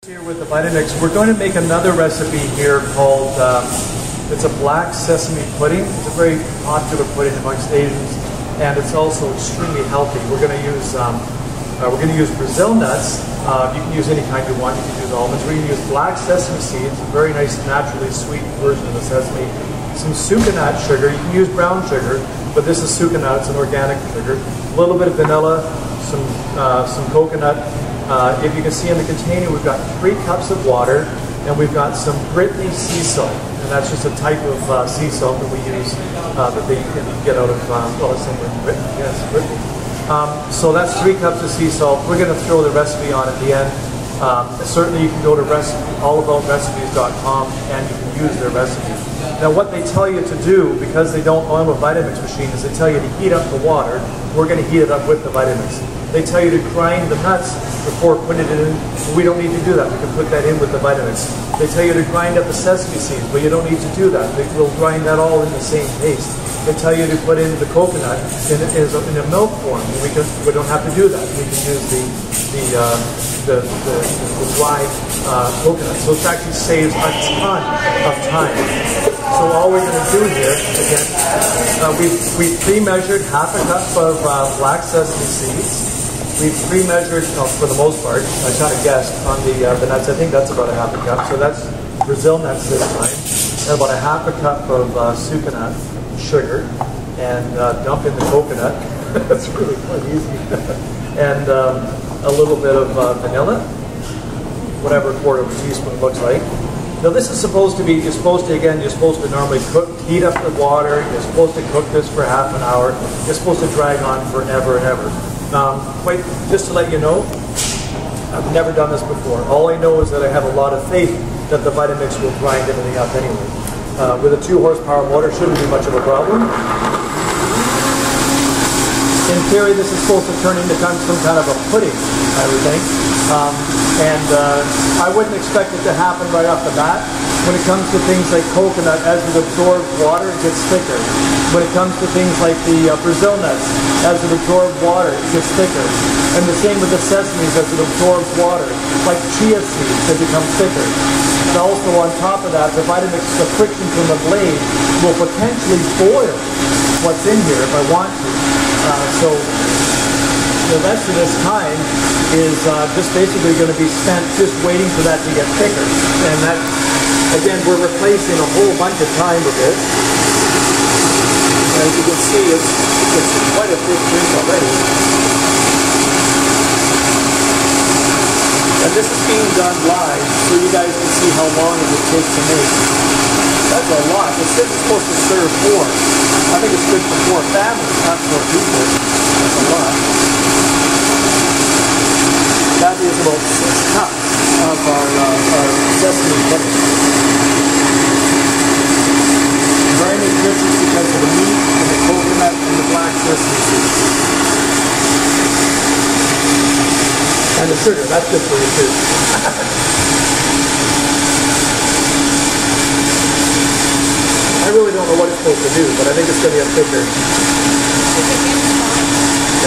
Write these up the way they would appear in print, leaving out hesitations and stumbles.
Here with the Vitamix, we're going to make another recipe here called, it's a Black Sesame pudding. It's a very popular pudding amongst Asians, and it's also extremely healthy. We're going to use Brazil nuts. You can use any kind you want. You can use almonds. We're going to use black sesame seeds, a very nice naturally sweet version of the sesame. Some sucanat sugar. You can use brown sugar, but this is sucanat. It's an organic sugar. A little bit of vanilla, some coconut. If you can see in the container, we've got 3 cups of water, and we've got some Brittany sea salt, and that's just a type of sea salt that we use that they can get out of, well, it's in Brittany, yes, Brittany. So that's 3 cups of sea salt. We're going to throw the recipe on at the end. Certainly you can go to allaboutrecipes.com and you can use their recipe. Now what they tell you to do, because they don't own a Vitamix machine, is they tell you to heat up the water. We're going to heat it up with the Vitamix. They tell you to grind the nuts before putting it in. We don't need to do that. We can put that in with the Vitamix. They tell you to grind up the sesame seeds, but you don't need to do that. We'll grind that all in the same paste. They tell you to put in the coconut in a milk form. We don't have to do that. We can use the dry coconut. So it actually saves a ton of time. So all we're going to do here, again, we've pre-measured half a cup of black sesame seeds. We've pre-measured, for the most part, I kind of guessed on the nuts. I think that's about a half a cup. So that's Brazil nuts this time. And about a half a cup of sucanat sugar, and dump in the coconut. That's really quite easy. And a little bit of vanilla, whatever a quarter of a teaspoon looks like. Now this is supposed to be, you're supposed to normally heat up the water. You're supposed to cook this for half an hour. It's supposed to drag on forever and ever. Just to let you know, I've never done this before. All I know is that I have a lot of faith that the Vitamix will grind everything up anyway. With a 2 horsepower motor, shouldn't be much of a problem. In theory, this is supposed to turn into some kind of a pudding, I would think. I wouldn't expect it to happen right off the bat. When it comes to things like coconut, as it absorbs water, it gets thicker. When it comes to things like the Brazil nuts, as it absorbs water, it gets thicker. And the same with the sesames, as it absorbs water. Like chia seeds, they become thicker. And also on top of that, the Vitamix, the friction from the blade will potentially boil what's in here if I want to. So the rest of this time is just basically going to be spent just waiting for that to get thicker. And that, again, we're replacing a whole bunch of time with this. As you can see, it's quite a thick drink already. And this is being done live, so you guys can see how long it would take to make. That's a lot. It says it's supposed to serve 4. I think it's good for 4 families, not 4 people. That's a lot. That is about 6 cups of our sesame pudding. Very nutritious because of the meat and the coconut and the black sesame seeds. And the sugar, that's good for you too. I really don't know what it's supposed to do, but I think it's going to get thicker.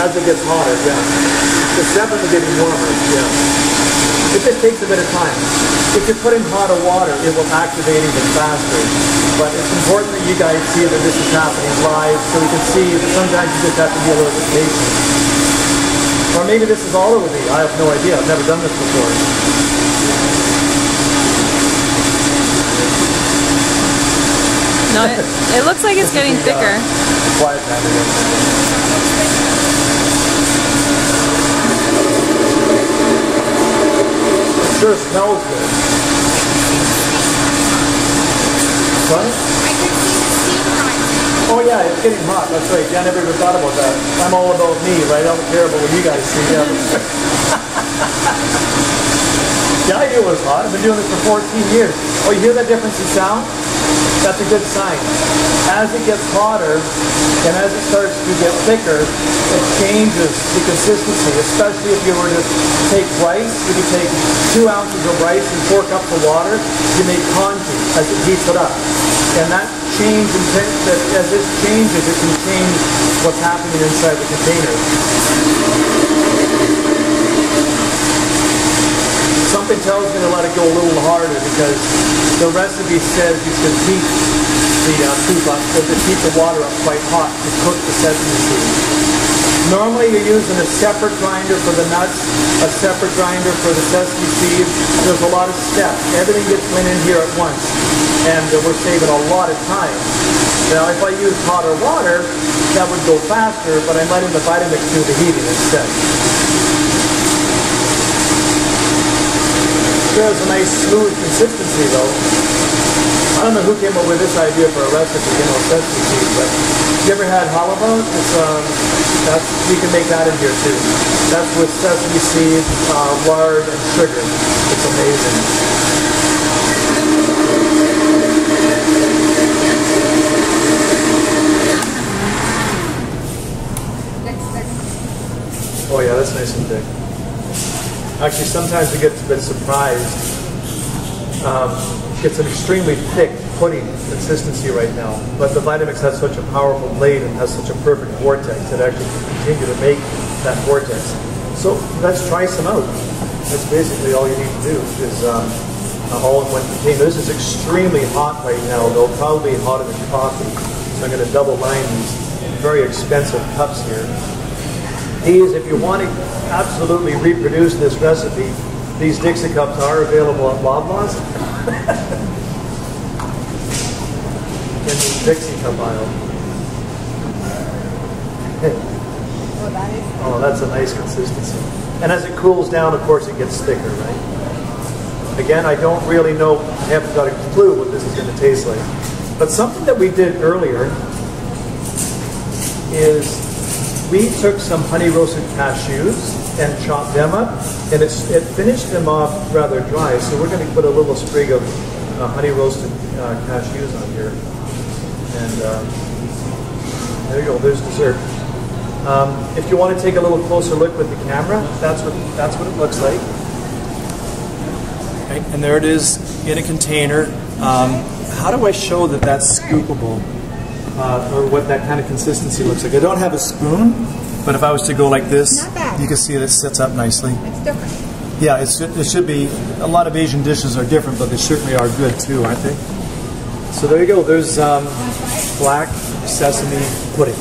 As it gets hotter, yeah. It's definitely getting warmer, yeah. It just takes a bit of time. If you put in hotter water, it will activate even faster. But it's important that you guys see that this is happening live, so you can see that sometimes you just have to be a little bit patient. Or maybe this is all it would be. I have no idea. I've never done this before. No, it looks like it's getting thicker. Quiet time again. It sure smells good. What? I can see the steam rising. Oh yeah, it's getting hot. That's right. Yeah, I never even thought about that. I'm all about me, right? I don't care about what you guys see. Yeah. Yeah, I knew it was hot. I've been doing this for 14 years. Oh, you hear that difference in sound? That's a good sign. As it gets hotter and as it starts to get thicker, it changes the consistency, especially if you were to take rice. If you take 2 ounces of rice and 4 cups of water, you make congee as it heats it up. And that change, as this changes, it can change what's happening inside the container. Something tells me to let it go a little harder because the recipe says you should heat the water up quite hot to cook the sesame seeds. Normally you're using a separate grinder for the nuts, a separate grinder for the sesame seeds. There's a lot of steps. Everything gets went in here at once, and we're saving a lot of time. Now if I use hotter water, that would go faster, but I'm letting the Vitamix do the heating instead. Sure has a nice smooth consistency though. I don't know who came up with this idea for a recipe, sesame seeds, but you ever had halva? You can make that in here too. That's with sesame seeds, lard, and sugar. It's amazing. Oh yeah, that's nice and thick. Actually, sometimes we get a bit surprised. It's an extremely thick pudding consistency right now, but the Vitamix has such a powerful blade and has such a perfect vortex that actually can continue to make that vortex. So let's try some out. That's basically all you need to do is all-in-one container. This is extremely hot right now, though probably hotter than coffee. So I'm going to double line these very expensive cups here. These, if you want to absolutely reproduce this recipe, these Dixie cups are available at Loblaws. In the Dixie cup aisle. Oh, that's a nice consistency. And as it cools down, of course, it gets thicker, right? Again, I don't really know, I haven't got a clue what this is going to taste like. But something that we did earlier is we took some honey roasted cashews and chopped them up, and it finished them off rather dry, so we're going to put a little sprig of honey roasted cashews on here. And there you go, there's dessert. If you want to take a little closer look with the camera, that's what it looks like. Right, and there it is in a container. How do I show that that's scoopable? Or what that kind of consistency looks like. I don't have a spoon, but if I was to go like this, you can see that it sits up nicely. It's different. Yeah, it should be. A lot of Asian dishes are different, but they certainly are good too, aren't they? So there you go. There's black sesame pudding.